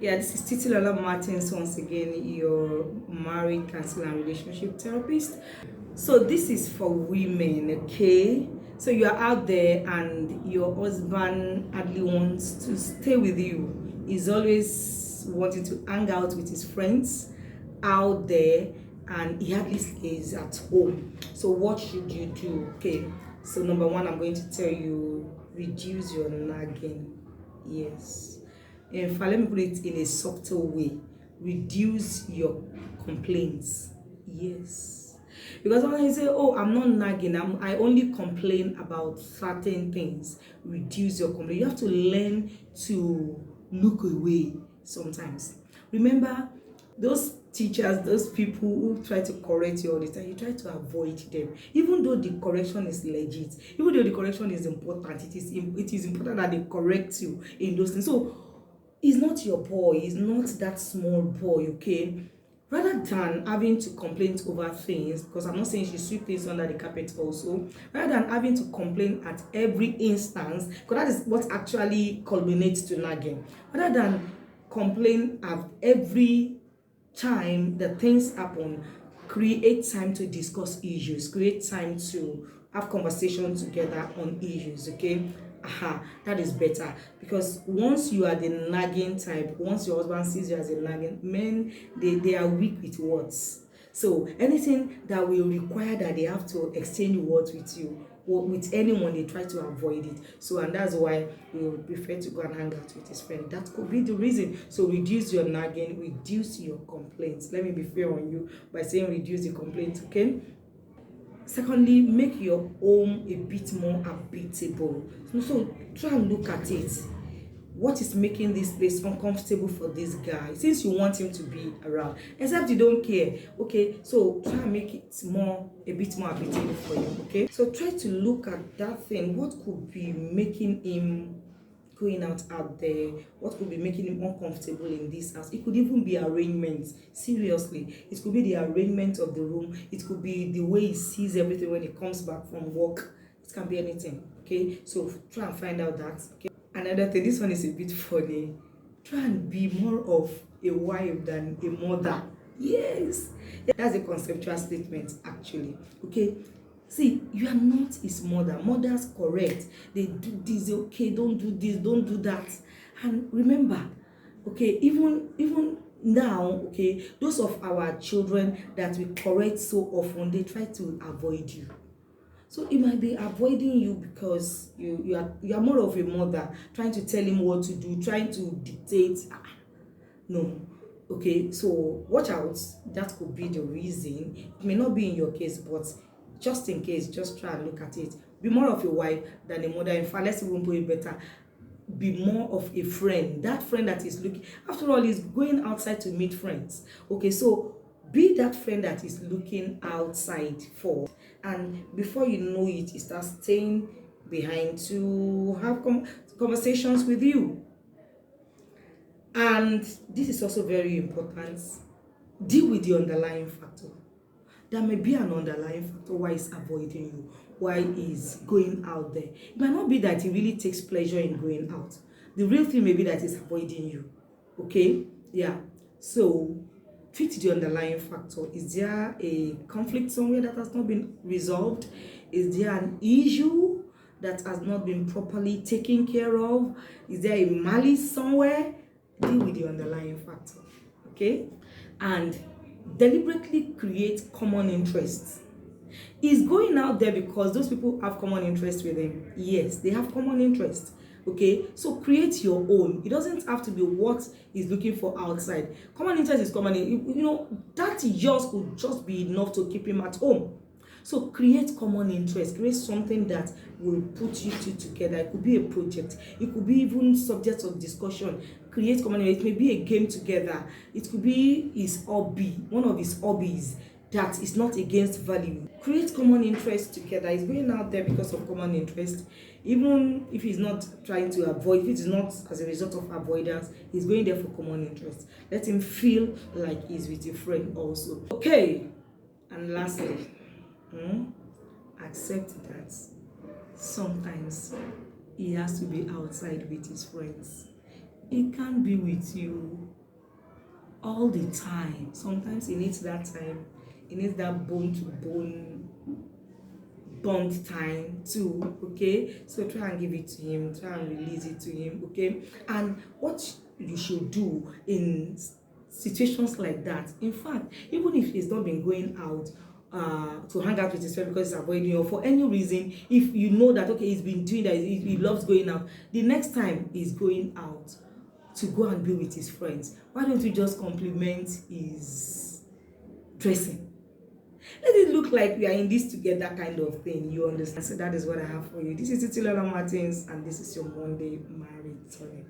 Yeah, this is Titilola Martins once again, your marriage counselor and relationship therapist. So this is for women, okay? So you are out there and your husband hardly wants to stay with you. He's always wanting to hang out with his friends out there and he hardly stays at home. So what should you do? Okay, so number one, I'm going to tell you, reduce your nagging. Yes. In fact, let me put it in a subtle way. Reduce your complaints. Yes. Because when I say, oh, I'm not nagging, I only complain about certain things. Reduce your complaint. You have to learn to look away sometimes. Remember, those teachers, those people who try to correct you all the time, you try to avoid them. Even though the correction is legit, even though the correction is important, it is important that they correct you in those things. So he's not your boy, he's not that small boy, okay? Rather than having to complain over things, because I'm not saying she sweep things under the carpet also, rather than having to complain at every instance, because that is what actually culminates to nagging, rather than complain at every time that things happen, create time to discuss issues, create time to have conversations together on issues, okay? That is better, because once you are the nagging type, once your husband sees you as a nagging, men, they are weak with words. So anything that will require that they have to exchange words with you or with anyone, they try to avoid it. So, and that's why we would prefer to go and hang out with his friend. That could be the reason. So reduce your nagging, reduce your complaints. Let me be fair on you by saying reduce the complaints, okay? Secondly, make your home a bit more habitable. So try and look at it. What is making this place uncomfortable for this guy, since you want him to be around, except you don't care? Okay, so try and make it a bit more habitable for you, okay? So try to look at that thing. What could be making him going out there? What could be making him uncomfortable in this house? It could even be arrangements. Seriously, it could be the arrangement of the room. It could be the way he sees everything when he comes back from work. It can be anything, okay? So try and find out that, okay? Another thing, this one is a bit funny. Try and be more of a wife than a mother. Yes, that's a conceptual statement actually, okay? See, you are not his mother. Mothers correct. They do this, okay, don't do this, don't do that. And remember, okay, even now, okay, those of our children that we correct so often, they try to avoid you. So he might be avoiding you because you are more of a mother, trying to tell him what to do, trying to dictate. No. Okay, so watch out. That could be the reason. It may not be in your case, but just in case, just try and look at it. Be more of a wife than a mother. In fact, let's even put it better. Be more of a friend. That friend that is looking, after all, is going outside to meet friends. Okay, so be that friend that is looking outside for. And before you know it, he starts staying behind to have conversations with you. And this is also very important. Deal with the underlying factor. There may be an underlying factor why he's avoiding you, why he's going out there. It might not be that he really takes pleasure in going out. The real thing may be that he's avoiding you. Okay? Yeah. So treat the underlying factor. Is there a conflict somewhere that has not been resolved? Is there an issue that has not been properly taken care of? Is there a malice somewhere? Deal with the underlying factor, okay? And deliberately create common interests. He's going out there because those people have common interest with him. Yes, they have common interest. Okay, so create your own. It doesn't have to be what he's looking for outside. Common interest is common. That yours could just be enough to keep him at home. So create common interest, create something that will put you two together. It could be a project, it could be even subjects of discussion. Create common interest. It may be a game together, it could be his hobby, one of his hobbies that is not against value. Create common interest together. He's going out there because of common interest. Even if he's not trying to avoid, if it is not as a result of avoidance, he's going there for common interest. Let him feel like he's with a friend also. Okay, and lastly, accept that sometimes he has to be outside with his friends. He can't be with you all the time. Sometimes he needs that time. He needs that bone to bone bond time too. Okay, so try and give it to him, try and release it to him. Okay, and what you should do in situations like that, in fact, even if he's not been going out to hang out with his friend because he's avoiding you, or for any reason, if you know that okay, he's been doing that, he loves going out, the next time he's going out to go and be with his friends, why don't you just compliment his dressing? Let it look like we are in this together kind of thing. You understand? So that is what I have for you. This is Titilola Martins, and this is your Monday Married Tonic.